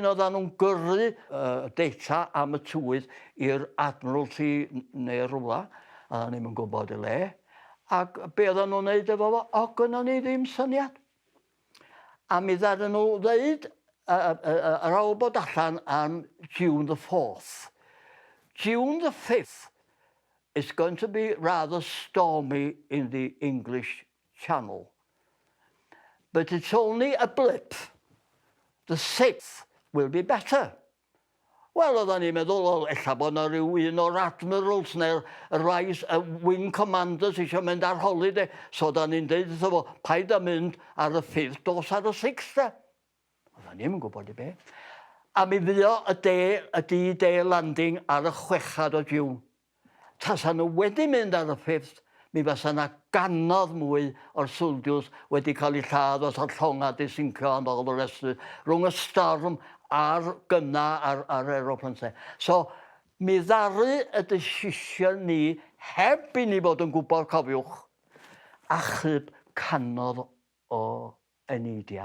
wedyn oedden nhw'n gyrru data am y tywydd i'r Admiralty neu rhywle, a oedden ni'n gwybod y le. Ac be oedden nhw'n neud efo fo? O, gynno ni ddim syniad. A mi ddaden nhw ddeud ar ôl bod allan am June the 4th. June the 5th is going to be rather stormy in the English Channel. But it's only a blip. The 6th will be better. Wel, oedden ni'n meddwl, ella bod yna ryw un o'r admirals neu'r wing commanders eisiau mynd ar holiday. So oedden ni'n deud wrtho fo, paid â mynd ar y 5th, dos ar y 6th. Oedden ni'n gwybod i be. A mi fuo y D-Day landing ar y 6th o June. Tasa nhw wedi mynd ar y 5th, mi fasa yna ganodd mwy o'r soldiers wedi cael eu lladd os o'r llonga di sincio and all the rest of it, rhwng y storm a'r gynna ar aeroplanes. So, mi ddaru y decision ni, heb i ni fod yn gwybod, cofiwch, achub canodd o eneidia.